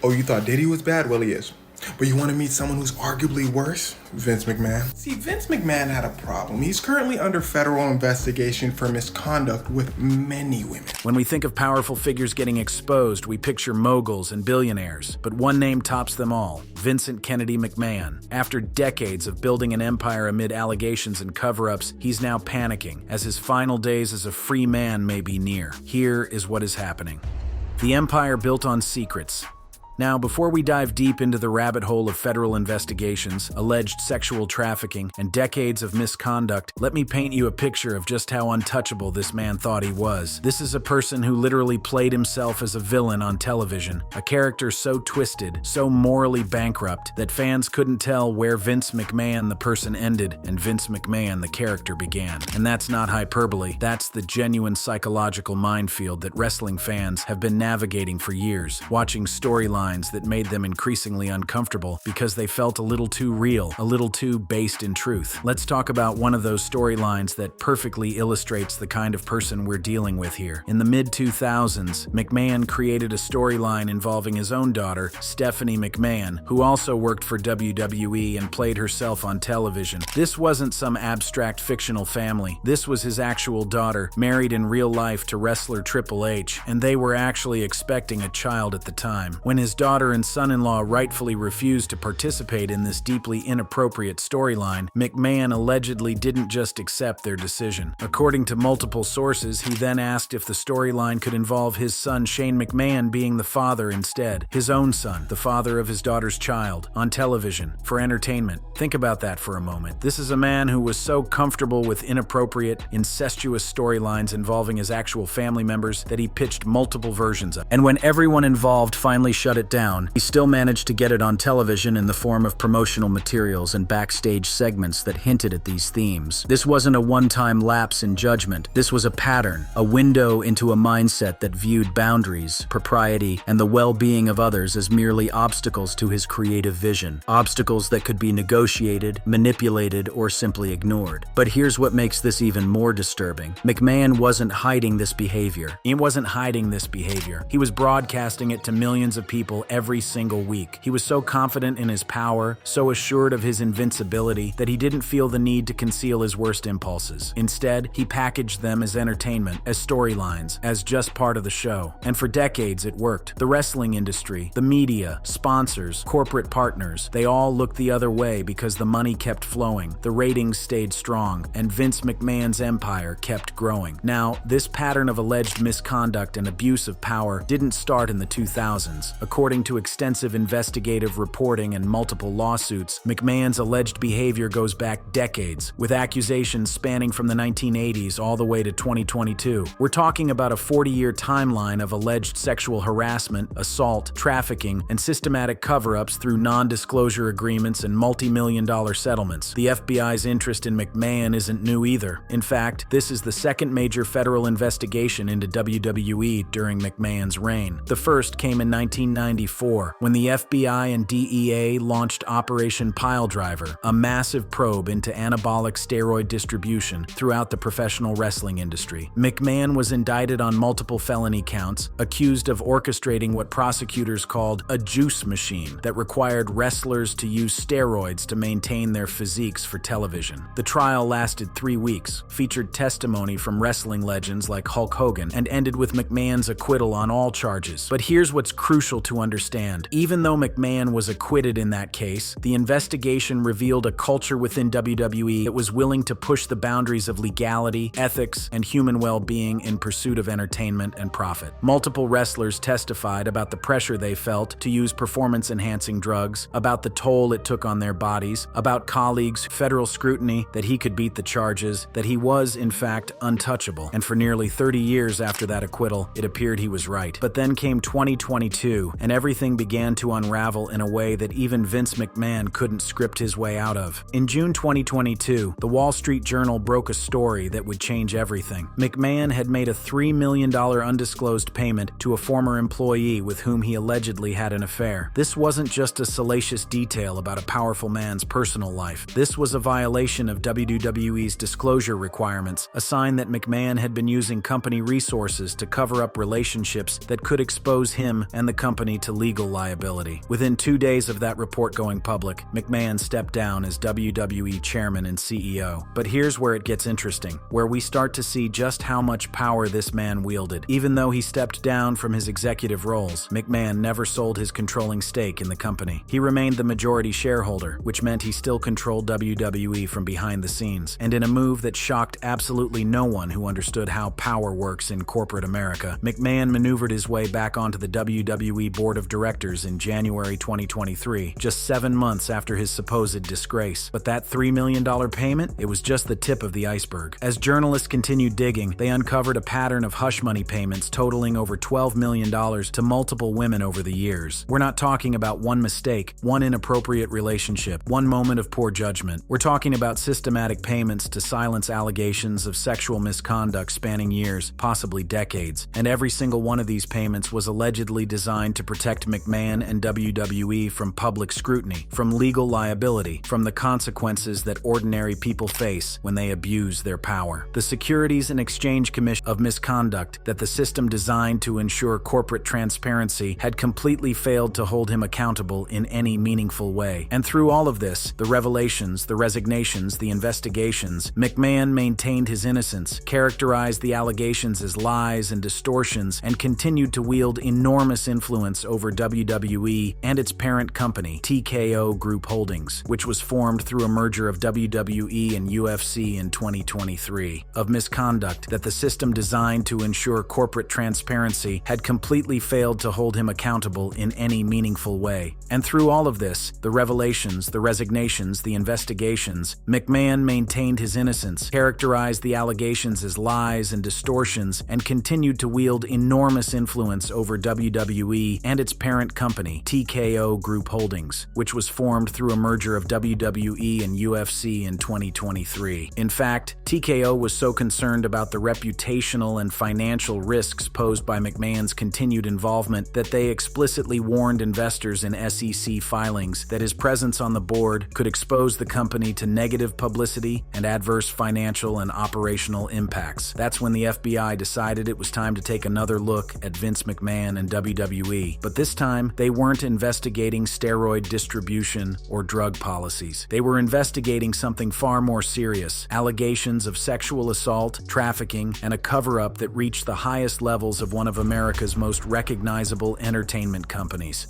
Oh, you thought Diddy was bad? Well, he is. But you want to meet someone who's arguably worse? Vince McMahon. See, Vince McMahon had a problem. He's currently under federal investigation for misconduct with many women. When we think of powerful figures getting exposed, we picture moguls and billionaires. But one name tops them all: Vincent Kennedy McMahon. After decades of building an empire amid allegations and cover-ups, he's now panicking, as his final days as a free man may be near. Here is what is happening. The empire built on secrets. Now, before we dive deep into the rabbit hole of federal investigations, alleged sexual trafficking, and decades of misconduct, let me paint you a picture of just how untouchable this man thought he was. This is a person who literally played himself as a villain on television, a character so twisted, so morally bankrupt, that fans couldn't tell where Vince McMahon the person ended and Vince McMahon the character began. And that's not hyperbole, that's the genuine psychological minefield that wrestling fans have been navigating for years, watching storylines that made them increasingly uncomfortable because they felt a little too real, a little too based in truth. Let's talk about one of those storylines that perfectly illustrates the kind of person we're dealing with here. In the mid-2000s, McMahon created a storyline involving his own daughter, Stephanie McMahon, who also worked for WWE and played herself on television. This wasn't some abstract fictional family. This was his actual daughter, married in real life to wrestler Triple H, and they were actually expecting a child at the time. When his daughter and son-in-law rightfully refused to participate in this deeply inappropriate storyline, McMahon allegedly didn't just accept their decision. According to multiple sources, he then asked if the storyline could involve his son Shane McMahon being the father instead, his own son, the father of his daughter's child, on television, for entertainment. Think about that for a moment. This is a man who was so comfortable with inappropriate, incestuous storylines involving his actual family members that he pitched multiple versions of. And when everyone involved finally shut it down, he still managed to get it on television in the form of promotional materials and backstage segments that hinted at these themes. This wasn't a one-time lapse in judgment. This was a pattern, a window into a mindset that viewed boundaries, propriety, and the well-being of others as merely obstacles to his creative vision. Obstacles that could be negotiated, manipulated, or simply ignored. But here's what makes this even more disturbing. McMahon wasn't hiding this behavior. He was broadcasting it to millions of people every single week. He was so confident in his power, so assured of his invincibility, that he didn't feel the need to conceal his worst impulses. Instead, he packaged them as entertainment, as storylines, as just part of the show. And for decades, it worked. The wrestling industry, the media, sponsors, corporate partners, they all looked the other way because the money kept flowing, the ratings stayed strong, and Vince McMahon's empire kept growing. Now, this pattern of alleged misconduct and abuse of power didn't start in the 2000s. According to extensive investigative reporting and multiple lawsuits, McMahon's alleged behavior goes back decades, with accusations spanning from the 1980s all the way to 2022. We're talking about a 40-year timeline of alleged sexual harassment, assault, trafficking, and systematic cover-ups through non-disclosure agreements and multi-million-dollar settlements. The FBI's interest in McMahon isn't new either. In fact, this is the second major federal investigation into WWE during McMahon's reign. The first came in 1994, when the FBI and DEA launched Operation Piledriver, a massive probe into anabolic steroid distribution throughout the professional wrestling industry. McMahon was indicted on multiple felony counts, accused of orchestrating what prosecutors called a juice machine that required wrestlers to use steroids to maintain their physiques for television. The trial lasted 3 weeks, featured testimony from wrestling legends like Hulk Hogan, and ended with McMahon's acquittal on all charges. But here's what's crucial to understand. Even though McMahon was acquitted in that case, the investigation revealed a culture within WWE that was willing to push the boundaries of legality, ethics, and human well-being in pursuit of entertainment and profit. Multiple wrestlers testified about the pressure they felt to use performance-enhancing drugs, about the toll it took on their bodies, about colleagues' federal scrutiny that he could beat the charges, that he was, in fact, untouchable. And for nearly 30 years after that acquittal, it appeared he was right. But then came 2022, and everything began to unravel in a way that even Vince McMahon couldn't script his way out of. In June 2022, the Wall Street Journal broke a story that would change everything. McMahon had made a $3 million undisclosed payment to a former employee with whom he allegedly had an affair. This wasn't just a salacious detail about a powerful man's personal life. This was a violation of WWE's disclosure requirements, a sign that McMahon had been using company resources to cover up relationships that could expose him and the company company to legal liability. Within 2 days of that report going public, McMahon stepped down as WWE chairman and CEO. But here's where it gets interesting, where we start to see just how much power this man wielded. Even though he stepped down from his executive roles, McMahon never sold his controlling stake in the company. He remained the majority shareholder, which meant he still controlled WWE from behind the scenes. And in a move that shocked absolutely no one who understood how power works in corporate America, McMahon maneuvered his way back onto the WWE board of directors in January 2023, just 7 months after his supposed disgrace. But that $3 million payment, it was just the tip of the iceberg. As journalists continued digging, they uncovered a pattern of hush money payments totaling over $12 million to multiple women over the years. We're not talking about one mistake, one inappropriate relationship, one moment of poor judgment. We're talking about systematic payments to silence allegations of sexual misconduct spanning years, possibly decades. And every single one of these payments was allegedly designed to protect McMahon and WWE from public scrutiny, from legal liability, from the consequences that ordinary people face when they abuse their power. The Securities and Exchange Commission of misconduct that the system designed to ensure corporate transparency had completely failed to hold him accountable in any meaningful way. And through all of this, the revelations, the resignations, the investigations, McMahon maintained his innocence, characterized the allegations as lies and distortions, and continued to wield enormous influence over WWE and its parent company, TKO Group Holdings, which was formed through a merger of WWE and UFC in 2023. Of misconduct that the system designed to ensure corporate transparency had completely failed to hold him accountable in any meaningful way. And through all of this, the revelations, the resignations, the investigations, McMahon maintained his innocence, characterized the allegations as lies and distortions, and continued to wield enormous influence over WWE and its parent company, TKO Group Holdings, which was formed through a merger of WWE and UFC in 2023. In fact, TKO was so concerned about the reputational and financial risks posed by McMahon's continued involvement that they explicitly warned investors in SEC filings that his presence on the board could expose the company to negative publicity and adverse financial and operational impacts. That's when the FBI decided it was time to take another look at Vince McMahon and WWE. But this time, they weren't investigating steroid distribution or drug policies. They were investigating something far more serious: allegations of sexual assault, trafficking, and a cover-up that reached the highest levels of one of America's most recognizable entertainment companies.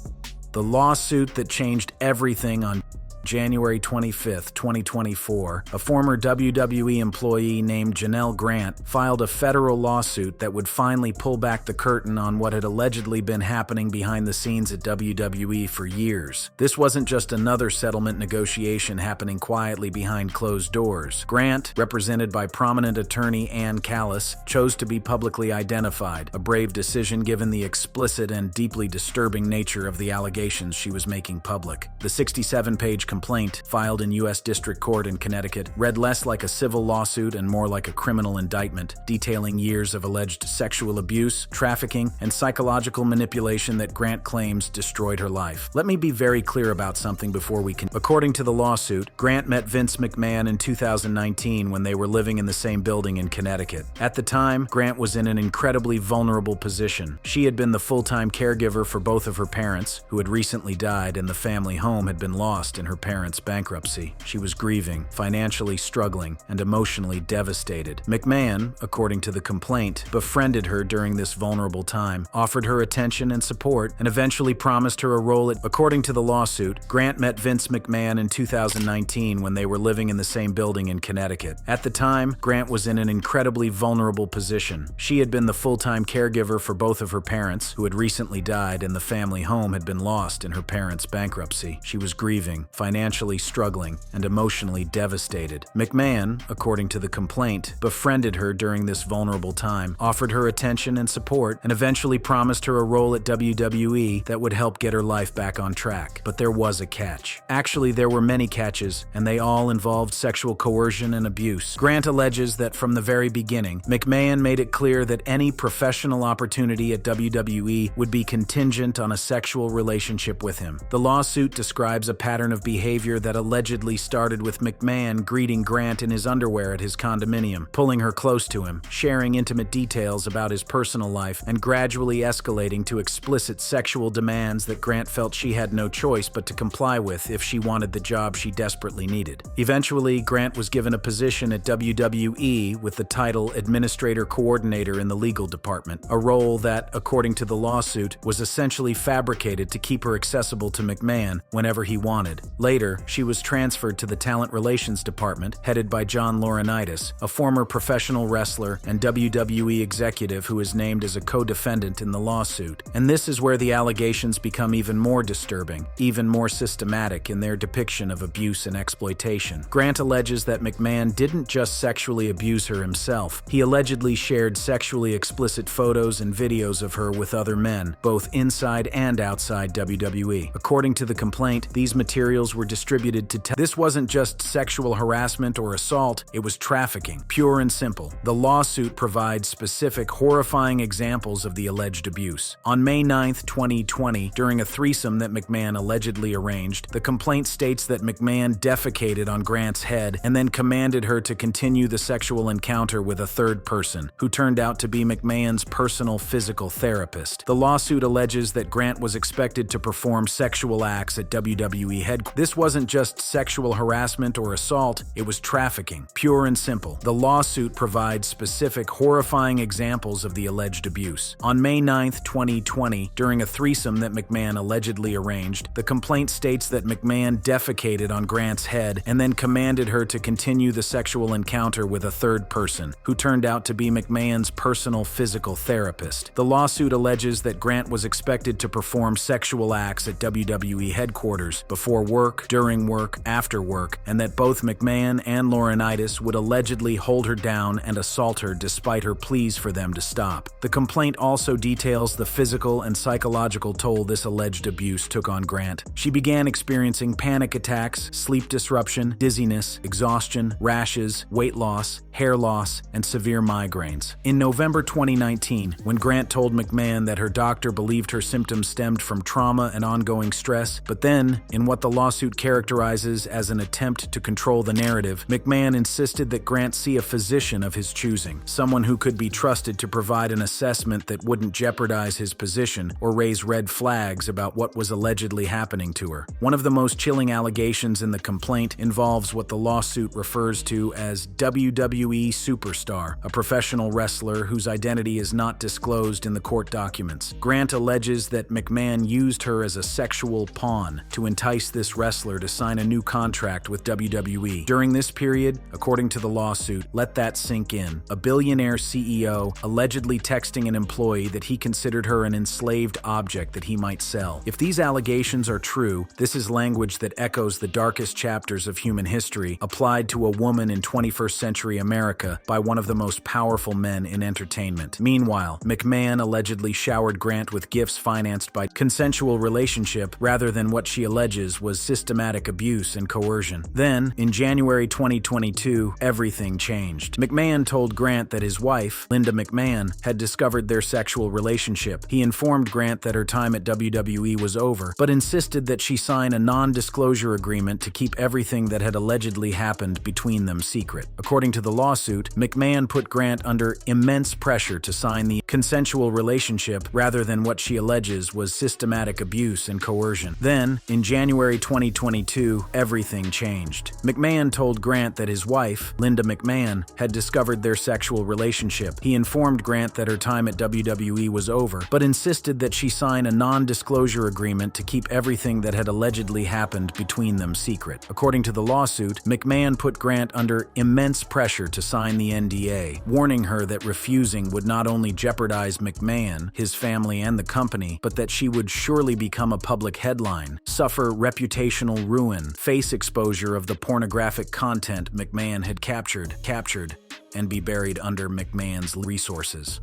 The lawsuit that changed everything on January 25, 2024, a former WWE employee named Janelle Grant filed a federal lawsuit that would finally pull back the curtain on what had allegedly been happening behind the scenes at WWE for years. This wasn't just another settlement negotiation happening quietly behind closed doors. Grant, represented by prominent attorney Ann Callis, chose to be publicly identified, a brave decision given the explicit and deeply disturbing nature of the allegations she was making public. The 67-page complaint, filed in U.S. District Court in Connecticut, read less like a civil lawsuit and more like a criminal indictment, detailing years of alleged sexual abuse, trafficking, and psychological manipulation that Grant claims destroyed her life. Let me be very clear about something before we can. According to the lawsuit, Grant met Vince McMahon in 2019 when they were living in the same building in Connecticut. At the time, Grant was in an incredibly vulnerable position. She had been the full-time caregiver for both of her parents, who had recently died, and the family home had been lost in her parents' bankruptcy. She was grieving, financially struggling, and emotionally devastated. McMahon, according to the complaint, befriended her during this vulnerable time, offered her attention and support, and eventually promised her a role at. According to the lawsuit, Grant met Vince McMahon in 2019 when they were living in the same building in Connecticut. At the time, Grant was in an incredibly vulnerable position. She had been the full-time caregiver for both of her parents, who had recently died, and the family home had been lost in her parents' bankruptcy. She was grieving, financially struggling, and emotionally devastated. McMahon, according to the complaint, befriended her during this vulnerable time, offered her attention and support, and eventually promised her a role at WWE that would help get her life back on track. But there was a catch. Actually, there were many catches, and they all involved sexual coercion and abuse. Grant alleges that from the very beginning, McMahon made it clear that any professional opportunity at WWE would be contingent on a sexual relationship with him. The lawsuit describes a pattern of behavior behavior that allegedly started with McMahon greeting Grant in his underwear at his condominium, pulling her close to him, sharing intimate details about his personal life, and gradually escalating to explicit sexual demands that Grant felt she had no choice but to comply with if she wanted the job she desperately needed. Eventually, Grant was given a position at WWE with the title Administrator Coordinator in the legal department, a role that, according to the lawsuit, was essentially fabricated to keep her accessible to McMahon whenever he wanted. Later, she was transferred to the Talent Relations Department, headed by John Laurinaitis, a former professional wrestler and WWE executive who is named as a co-defendant in the lawsuit. And this is where the allegations become even more disturbing, even more systematic in their depiction of abuse and exploitation. Grant alleges that McMahon didn't just sexually abuse her himself. He allegedly shared sexually explicit photos and videos of her with other men, both inside and outside WWE. According to the complaint, these materials were distributed to This wasn't just sexual harassment or assault, it was trafficking, pure and simple. The lawsuit provides specific, horrifying examples of the alleged abuse. On May 9, 2020, during a threesome that McMahon allegedly arranged, the complaint states that McMahon defecated on Grant's head and then commanded her to continue the sexual encounter with a third person, who turned out to be McMahon's personal physical therapist. The lawsuit alleges that Grant was expected to perform sexual acts at WWE headquarters. This wasn't just sexual harassment or assault, it was trafficking, pure and simple. The lawsuit provides specific, horrifying examples of the alleged abuse. On May 9, 2020, during a threesome that McMahon allegedly arranged, the complaint states that McMahon defecated on Grant's head and then commanded her to continue the sexual encounter with a third person, who turned out to be McMahon's personal physical therapist. The lawsuit alleges that Grant was expected to perform sexual acts at WWE headquarters before work, during work, after work, and that both McMahon and Laurinaitis would allegedly hold her down and assault her despite her pleas for them to stop. The complaint also details the physical and psychological toll this alleged abuse took on Grant. She began experiencing panic attacks, sleep disruption, dizziness, exhaustion, rashes, weight loss, hair loss, and severe migraines. In November 2019, when Grant told McMahon that her doctor believed her symptoms stemmed from trauma and ongoing stress, but then, in what the lawsuit characterizes as an attempt to control the narrative, McMahon insisted that Grant see a physician of his choosing, someone who could be trusted to provide an assessment that wouldn't jeopardize his position or raise red flags about what was allegedly happening to her. One of the most chilling allegations in the complaint involves what the lawsuit refers to as WWE Superstar, a professional wrestler whose identity is not disclosed in the court documents. Grant alleges that McMahon used her as a sexual pawn to entice this wrestler to sign a new contract with WWE. During this period, according to the lawsuit, let that sink in, a billionaire CEO allegedly texting an employee that he considered her an enslaved object that he might sell. If these allegations are true, this is language that echoes the darkest chapters of human history applied to a woman in 21st century America by one of the most powerful men in entertainment. Meanwhile, McMahon allegedly showered Grant with gifts financed by consensual relationship rather than what she alleges was systematic abuse and coercion. Then, in January 2022, everything changed. McMahon told Grant that his wife, Linda McMahon, had discovered their sexual relationship. He informed Grant that her time at WWE was over, but insisted that she sign a non-disclosure agreement to keep everything that had allegedly happened between them secret. According to the lawsuit, McMahon put Grant under immense pressure to sign the consensual relationship rather than what she alleges was systematic abuse and coercion. Then, in January 2022, everything changed. McMahon told Grant that his wife, Linda McMahon, had discovered their sexual relationship. He informed Grant that her time at WWE was over, but insisted that she sign a non-disclosure agreement to keep everything that had allegedly happened between them secret. According to the lawsuit, McMahon put Grant under immense pressure to sign the NDA, warning her that refusing would not only jeopardize McMahon, his family, and the company, but that she would surely become a public headline, suffer reputational ruin, face exposure of the pornographic content McMahon had captured, and be buried under McMahon's resources.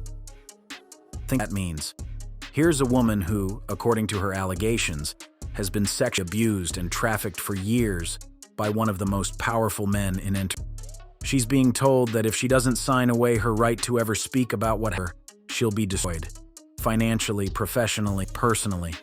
Think that means. Here's a woman who, according to her allegations, has been sexually abused and trafficked for years by one of the most powerful men in entertainment. She's being told that if she doesn't sign away her right to ever speak about what her, she'll be destroyed. Financially, professionally, personally.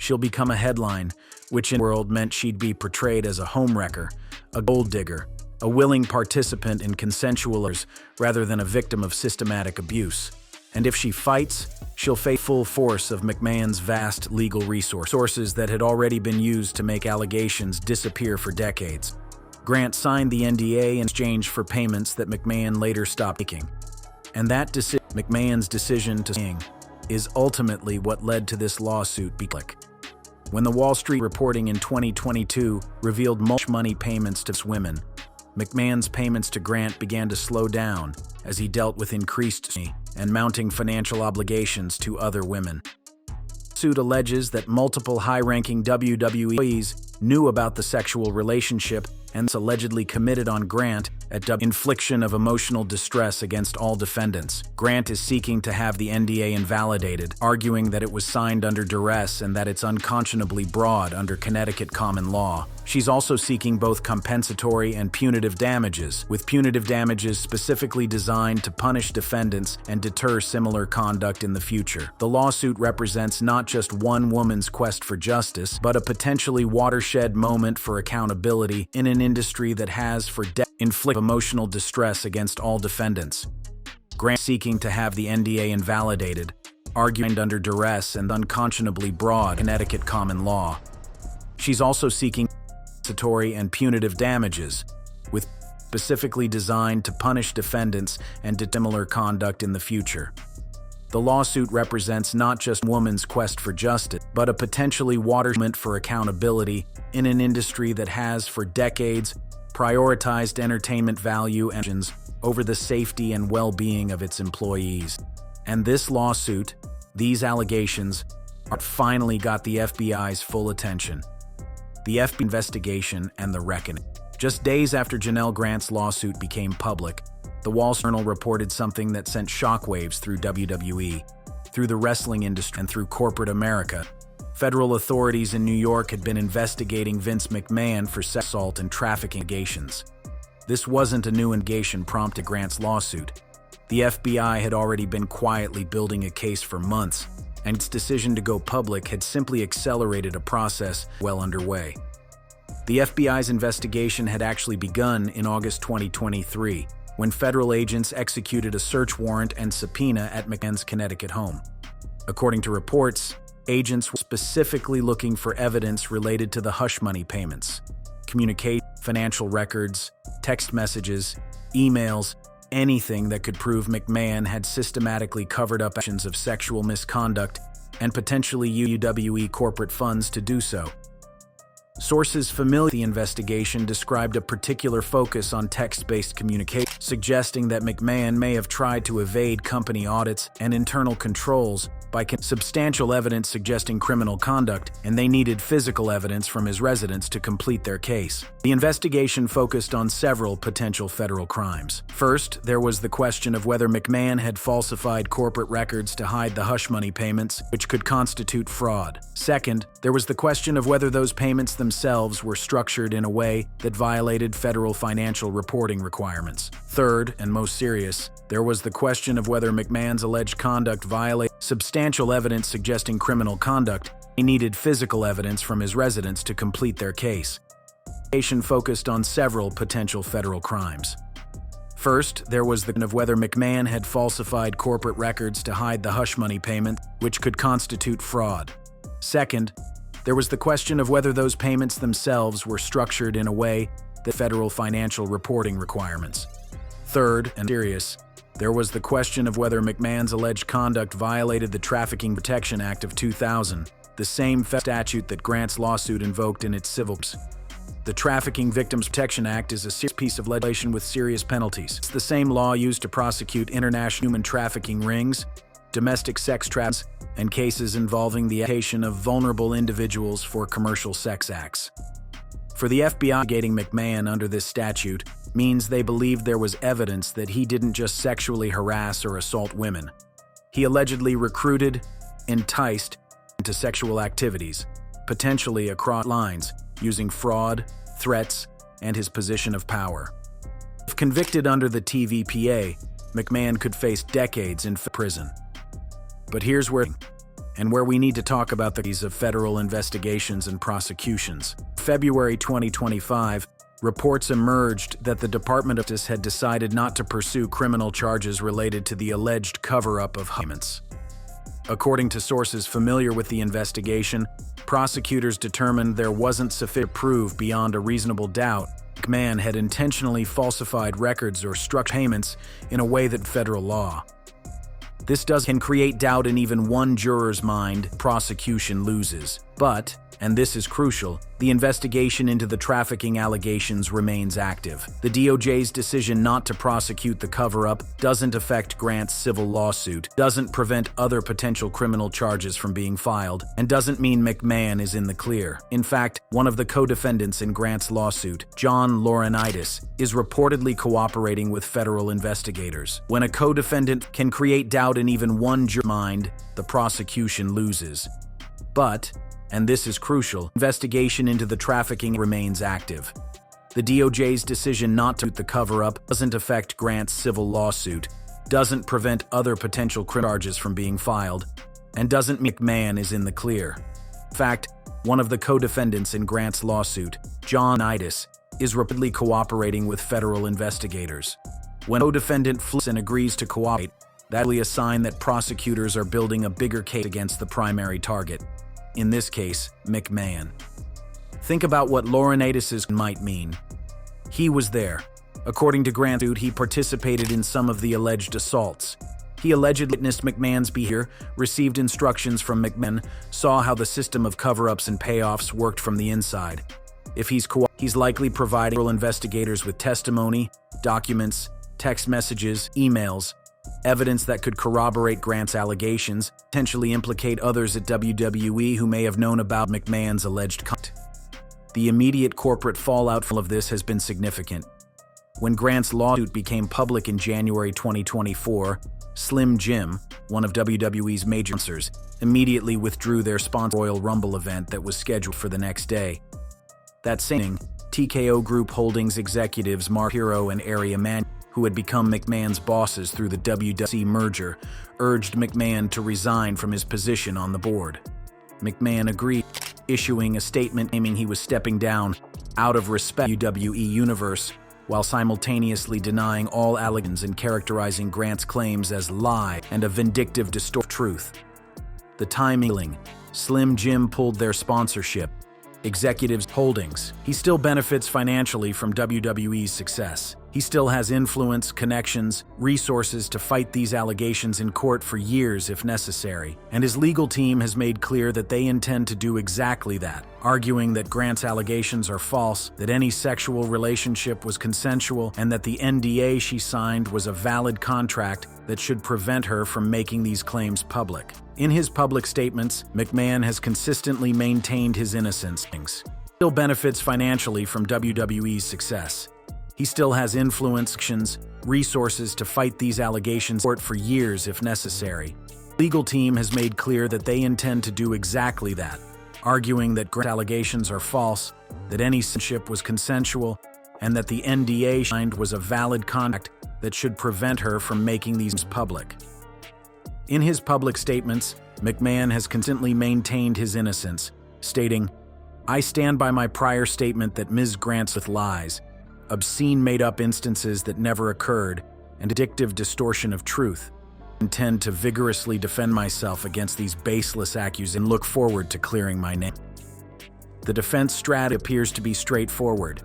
she'll become a headline, which in the world meant she'd be portrayed as a homewrecker, a gold digger, a willing participant in consensual rather than a victim of systematic abuse. And if she fights, she'll face full force of McMahon's vast legal resources that had already been used to make allegations disappear for decades. Grant signed the NDA in exchange for payments that McMahon later stopped making. And that McMahon's decision to sing is ultimately what led to this lawsuit being. When the Wall Street reporting in 2022 revealed much money payments to women, McMahon's payments to Grant began to slow down as he dealt with increased and mounting financial obligations to other women. The suit alleges that multiple high-ranking WWE employees knew about the sexual relationship and allegedly committed on Grant at infliction of emotional distress against all defendants. Grant is seeking to have the NDA invalidated, arguing that it was signed under duress and that it's unconscionably broad under Connecticut common law. She's also seeking both compensatory and punitive damages, with punitive damages specifically designed to punish defendants and deter similar conduct in the future. The lawsuit represents not just one woman's quest for justice, but a potentially watershed moment for accountability in an industry that has for inflicted emotional distress against all defendants. Grant seeking to have the NDA invalidated, arguing under duress and unconscionably broad Connecticut common law. She's also seeking compensatory and punitive damages, with specifically designed to punish defendants and deter similar conduct in the future. The lawsuit represents not just a woman's quest for justice, but a potentially watershed moment for accountability in an industry that has for decades prioritized entertainment value engines over the safety and well-being of its employees. And this lawsuit, these allegations, finally got the FBI's full attention. The FBI investigation and the reckoning. Just days after Janelle Grant's lawsuit became public, the Wall Street Journal reported something that sent shockwaves through WWE, through the wrestling industry, and through corporate America. Federal authorities in New York had been investigating Vince McMahon for sex assault and trafficking allegations. This wasn't a new investigation prompted Grant's lawsuit. The FBI had already been quietly building a case for months, and its decision to go public had simply accelerated a process well underway. The FBI's investigation had actually begun in August 2023, when federal agents executed a search warrant and subpoena at McMahon's Connecticut home. According to reports, agents were specifically looking for evidence related to the hush money payments, communication, financial records, text messages, emails, anything that could prove McMahon had systematically covered up actions of sexual misconduct and potentially used WWE corporate funds to do so. Sources familiar with the investigation described a particular focus on text-based communication, suggesting that McMahon may have tried to evade company audits and internal controls by substantial evidence suggesting criminal conduct, and they needed physical evidence from his residence to complete their case. The investigation focused on several potential federal crimes. First, there was the question of whether McMahon had falsified corporate records to hide the hush money payments, which could constitute fraud. Second, there was the question of whether those payments themselves were structured in a way that violated federal financial reporting requirements. Third, and most serious, there was the question of whether McMahon's alleged conduct violated substantial evidence suggesting criminal conduct. He needed physical evidence from his residence to complete their case. The investigation focused on several potential federal crimes. First, there was the question of whether McMahon had falsified corporate records to hide the hush money payment, which could constitute fraud. Second, there was the question of whether those payments themselves were structured in a way that federal financial reporting requirements. Third, and serious, there was the question of whether McMahon's alleged conduct violated the Trafficking Protection Act of 2000, the same statute that Grant's lawsuit invoked in its civil case. The Trafficking Victims Protection Act is a serious piece of legislation with serious penalties. It's the same law used to prosecute international human trafficking rings, domestic sex trafficking, and cases involving the exploitation of vulnerable individuals for commercial sex acts. For the FBI, investigating McMahon under this statute means they believed there was evidence that he didn't just sexually harass or assault women. He allegedly recruited, enticed into sexual activities, potentially across lines, using fraud, threats, and his position of power. If convicted under the TVPA, McMahon could face decades in prison. But here's where, and where we need to talk about the case of federal investigations and prosecutions. February 2025, reports emerged that the Department of Justice had decided not to pursue criminal charges related to the alleged cover-up of payments. According to sources familiar with the investigation, prosecutors determined there wasn't sufficient proof beyond a reasonable doubt McMahon had intentionally falsified records or structured payments in a way that federal law. This can create doubt in even one juror's mind. Prosecution loses. But, and this is crucial, the investigation into the trafficking allegations remains active. The DOJ's decision not to prosecute the cover-up doesn't affect Grant's civil lawsuit, doesn't prevent other potential criminal charges from being filed, and doesn't mean McMahon is in the clear. In fact, one of the co-defendants in Grant's lawsuit, John Laurinaitis, is reportedly cooperating with federal investigators. When a co-defendant can create doubt in even one juror's mind, the prosecution loses. But, and this is crucial, investigation into the trafficking remains active. The DOJ's decision not to the cover-up doesn't affect Grant's civil lawsuit, doesn't prevent other potential criminal charges from being filed, and doesn't mean McMahon is in the clear. In fact, one of the co-defendants in Grant's lawsuit, John Laurinaitis, is repeatedly cooperating with federal investigators. When a co-defendant flees and agrees to cooperate, that's a sign that prosecutors are building a bigger case against the primary target. In this case, McMahon. Think about what Laurinaitis' might mean. He was there. According to Grant, he participated in some of the alleged assaults. He allegedly witnessed McMahon's behavior, received instructions from McMahon, saw how the system of cover-ups and payoffs worked from the inside. If he's likely providing investigators with testimony, documents, text messages, emails, evidence that could corroborate Grant's allegations, potentially implicate others at WWE who may have known about McMahon's alleged conduct. The immediate corporate fallout of this has been significant. When Grant's lawsuit became public in January 2024, Slim Jim, one of WWE's major sponsors, immediately withdrew their sponsor Royal Rumble event that was scheduled for the next day. That same evening, TKO Group Holdings executives Mark Hero and Ari Emanuel, who had become McMahon's bosses through the WWE merger, urged McMahon to resign from his position on the board. McMahon agreed, issuing a statement claiming he was stepping down out of respect for the WWE universe, while simultaneously denying all allegations and characterizing Grant's claims as lie and a vindictive distortion of truth. The timing, Slim Jim pulled their sponsorship, Executives Holdings. He still benefits financially from WWE's success. He still has influence, connections, resources to fight these allegations in court for years if necessary, and his legal team has made clear that they intend to do exactly that, arguing that Grant's allegations are false, that any sexual relationship was consensual, and that the NDA she signed was a valid contract that should prevent her from making these claims public. In his public statements, McMahon has consistently maintained his innocence. He still benefits financially from WWE's success. He still has influence, resources to fight these allegations in court for years if necessary. The legal team has made clear that they intend to do exactly that, arguing that Grant's allegations are false, that any relationship was consensual, and that the NDA she signed was a valid contract that should prevent her from making these public. In his public statements, McMahon has consistently maintained his innocence, stating, "I stand by my prior statement that Ms. Grant's with lies, obscene made-up instances that never occurred, and addictive distortion of truth. I intend to vigorously defend myself against these baseless accusations and look forward to clearing my name." The defense strategy appears to be straightforward.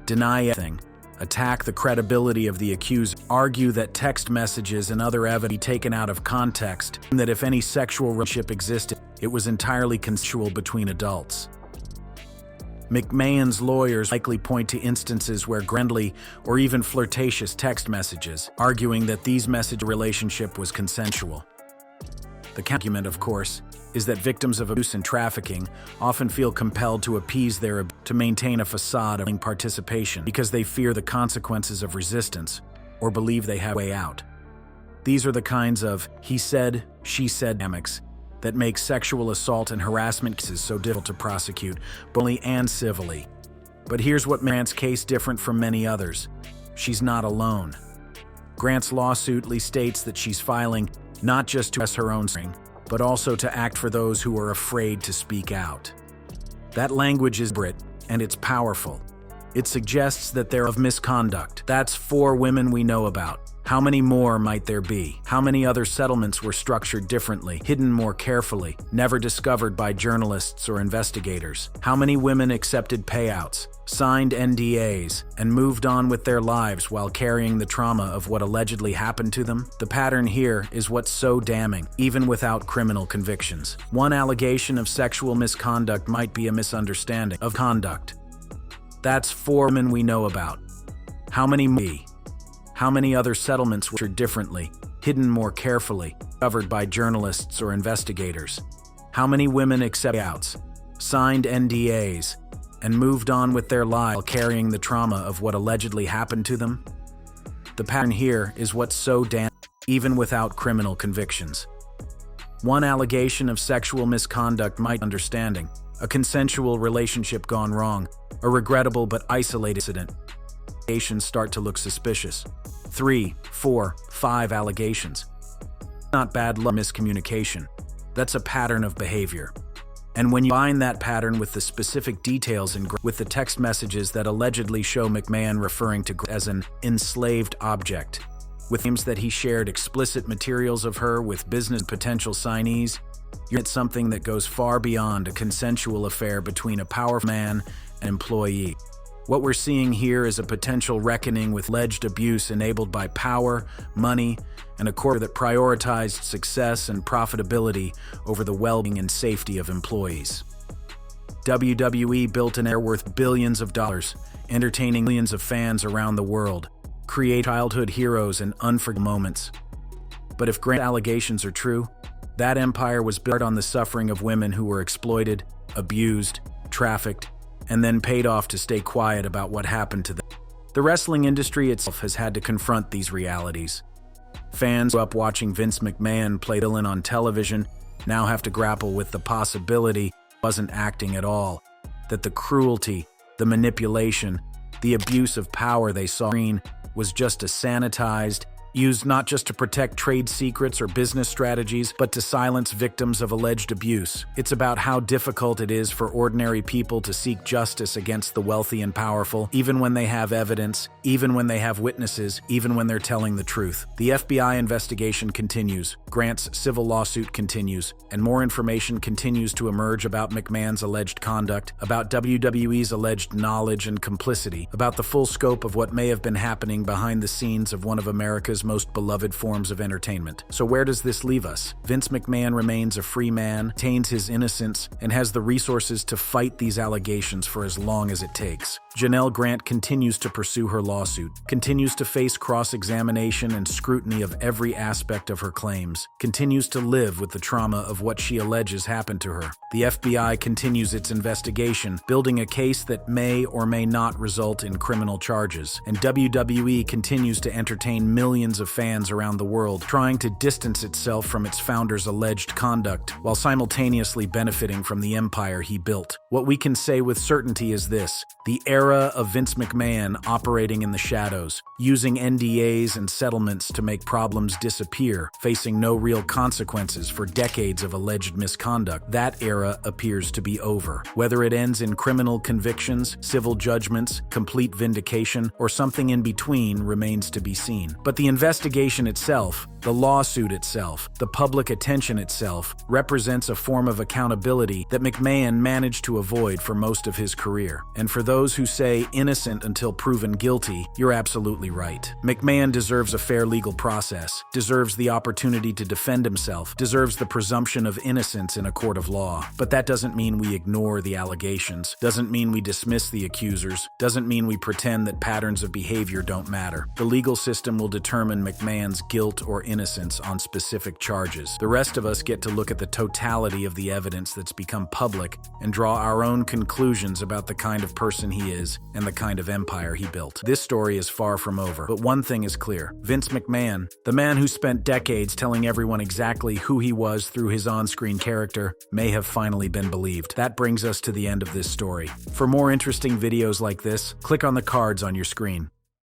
Deny everything, attack the credibility of the accuser, argue that text messages and other evidence be taken out of context, and that if any sexual relationship existed, it was entirely consensual between adults. McMahon's lawyers likely point to instances where friendly or even flirtatious text messages, arguing that these messages relationship was consensual. The counterargument, of course, is that victims of abuse and trafficking often feel compelled to appease to maintain a facade of participation because they fear the consequences of resistance or believe they have a way out. These are the kinds of he said, she said dynamics that make sexual assault and harassment cases so difficult to prosecute, both legally and civilly. But here's what makes Grant's case different from many others. She's not alone. Grant's lawsuit states that she's filing not just to address her own suffering, but also to act for those who are afraid to speak out. That language is deliberate, and it's powerful. It suggests that there is misconduct. That's 4 women we know about. How many more might there be? How many other settlements were structured differently, hidden more carefully, never discovered by journalists or investigators? How many women accepted payouts, signed NDAs, and moved on with their lives while carrying the trauma of what allegedly happened to them? The pattern here is what's so damning, even without criminal convictions. One allegation of sexual misconduct might be a misunderstanding of conduct. That's 4 women we know about. How many more? How many other settlements were differently, hidden more carefully, covered by journalists or investigators? How many women accepted payouts, signed NDAs, and moved on with their lives while carrying the trauma of what allegedly happened to them? The pattern here is what's so damning, even without criminal convictions. One allegation of sexual misconduct might be understanding, a consensual relationship gone wrong, a regrettable but isolated incident. Allegations start to look suspicious. 3, 4, 5 allegations. Not bad luck, miscommunication. That's a pattern of behavior. And when you combine that pattern with the specific details and with the text messages that allegedly show McMahon referring to as an enslaved object, with claims that he shared explicit materials of her with business potential signees, you're at something that goes far beyond a consensual affair between a powerful man and employee. What we're seeing here is a potential reckoning with alleged abuse enabled by power, money, and a corporate that prioritized success and profitability over the well-being and safety of employees. WWE built an air worth billions of dollars, entertaining millions of fans around the world, create childhood heroes and unforgettable moments. But if Grant allegations are true, that empire was built on the suffering of women who were exploited, abused, trafficked, and then paid off to stay quiet about what happened to them. The wrestling industry itself has had to confront these realities. Fans who grew up watching Vince McMahon play the villain on television now have to grapple with the possibility he wasn't acting at all, that the cruelty, the manipulation, the abuse of power they saw on screen was just a sanitized, used not just to protect trade secrets or business strategies, but to silence victims of alleged abuse. It's about how difficult it is for ordinary people to seek justice against the wealthy and powerful, even when they have evidence, even when they have witnesses, even when they're telling the truth. The FBI investigation continues, Grant's civil lawsuit continues, and more information continues to emerge about McMahon's alleged conduct, about WWE's alleged knowledge and complicity, about the full scope of what may have been happening behind the scenes of one of America's most beloved forms of entertainment. So where does this leave us? Vince McMahon remains a free man, retains his innocence, and has the resources to fight these allegations for as long as it takes. Janelle Grant continues to pursue her lawsuit, continues to face cross-examination and scrutiny of every aspect of her claims, continues to live with the trauma of what she alleges happened to her. The FBI continues its investigation, building a case that may or may not result in criminal charges, and WWE continues to entertain millions of fans around the world, trying to distance itself from its founder's alleged conduct, while simultaneously benefiting from the empire he built. What we can say with certainty is this: the era of Vince McMahon operating in the shadows, using NDAs and settlements to make problems disappear, facing no real consequences for decades of alleged misconduct, that era appears to be over. Whether it ends in criminal convictions, civil judgments, complete vindication, or something in between remains to be seen. But the investigation itself, the lawsuit itself, the public attention itself, represents a form of accountability that McMahon managed to avoid for most of his career. And for those who say innocent until proven guilty, you're absolutely right. McMahon deserves a fair legal process, deserves the opportunity to defend himself, deserves the presumption of innocence in a court of law. But that doesn't mean we ignore the allegations, doesn't mean we dismiss the accusers, doesn't mean we pretend that patterns of behavior don't matter. The legal system will determine McMahon's guilt or innocence on specific charges. The rest of us get to look at the totality of the evidence that's become public and draw our own conclusions about the kind of person he is and the kind of empire he built. This story is far from over, but one thing is clear. Vince McMahon, the man who spent decades telling everyone exactly who he was through his on-screen character, may have finally been believed. That brings us to the end of this story. For more interesting videos like this, click on the cards on your screen.